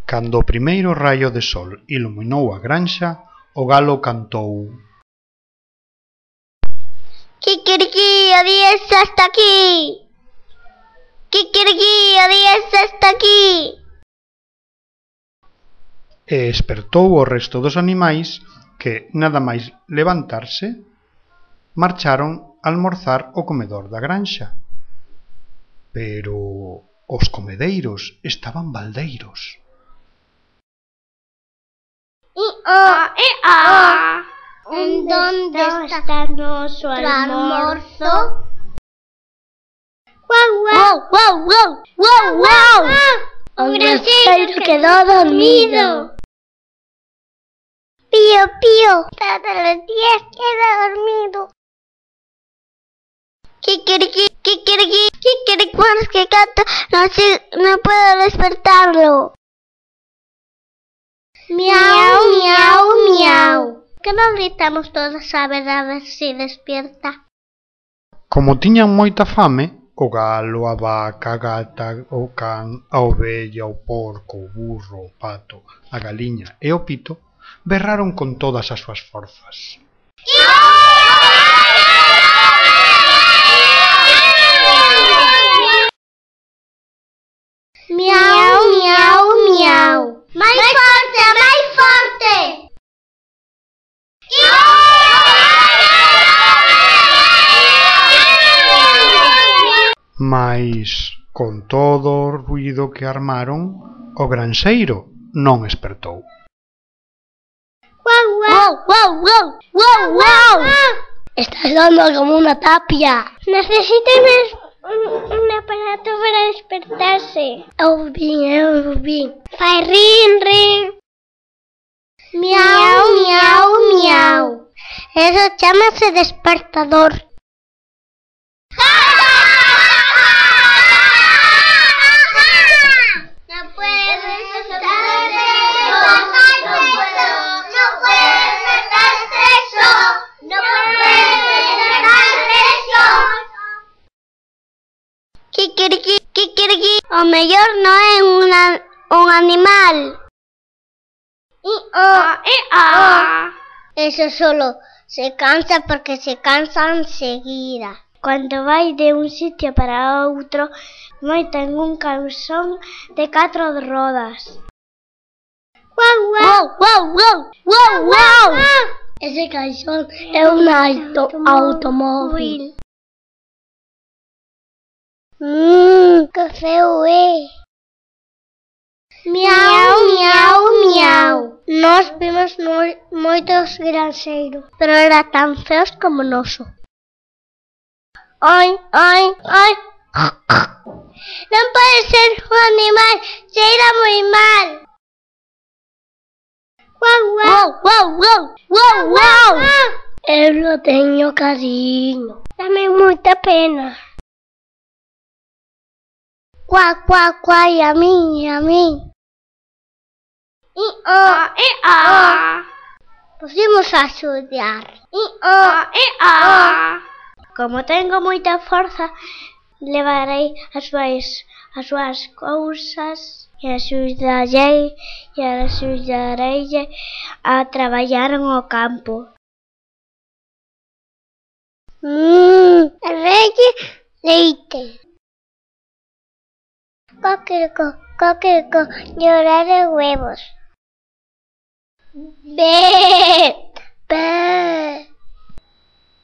Cando o primeiro raio de sol iluminou a granxa, o galo cantou: Kikiriki, o día xa está aquí. Kikiriki, o día xa está aquí. E espertou o resto dos animais que, nada máis levantarse, marcharon a almorzar ao comedor da granxa. Pero os comedeiros estaban baldeiros. Onde está noso almorzo? Guau, guau, guau, guau, guau, guau. O granxeiro quedou dormido. Pío, pío, todos los días queda dormido. Kikiriki, kikiriki, kikiriki, bueno, es que canto, no puedo despertarlo. Miau, miau, miau. Que non gritamos todos a ver si despierta? Como tiñan moita fame, o galo, a vaca, a gata, o can, a ovella, o porco, o burro, o pato, a galiña e o pito berraron con todas as súas forzas. Miau, miau, miau. Máis forte, máis forte. Mais, con todo o ruído que armaron, o granxeiro non espertou. Guau, guau, guau, guau, guau, guau. Está sonando como una tapia. Necesita un aparato para despertarse. Eu vin. Fai rin, rin. Miau, miau, miau. Eso chámase despertador. No puedes despertarse. No puedes despertarse eso. No puedes despertarse eso. Kikiriki, kikiriki. O mellor non é un animal. Eso solo se cansa porque se cansa enseguida. Cuando vai de un sitio para outro, monta en un calzón de 4 rodas. Guau, guau, guau, guau, guau, guau. Ese calzón é un automóvil. Que feo é. Miau, miau, miau. Nós vimos moitos granxeiros, pero eran tan feos como noso. Ai, ai, ai. Non pode ser un animal, cheira moi mal. Guau, guau, guau, guau, guau, guau. Eu non teño cariño. Dame moita pena. Cuá, cuá, cuá, e a min. Podemos axudar. Como tengo moita forza, levarei as súas cousas e axudareille a traballar no campo. Leite. Coquerco, llorar de huevos.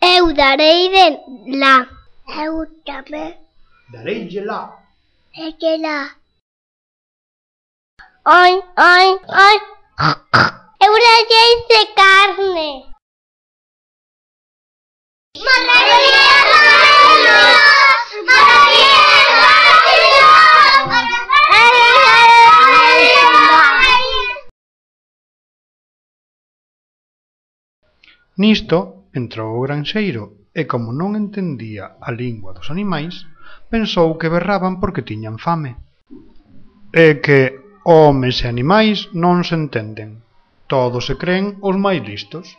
Eu darei de lá. Eu tamén. Darei de lá. De lá. Ai, ai, ai. Eu darei de carne. Nisto entrou o granxeiro e, como non entendía a lingua dos animais, pensou que berraban porque tiñan fame. E que homes e animais non se entenden, todos se creen os máis listos.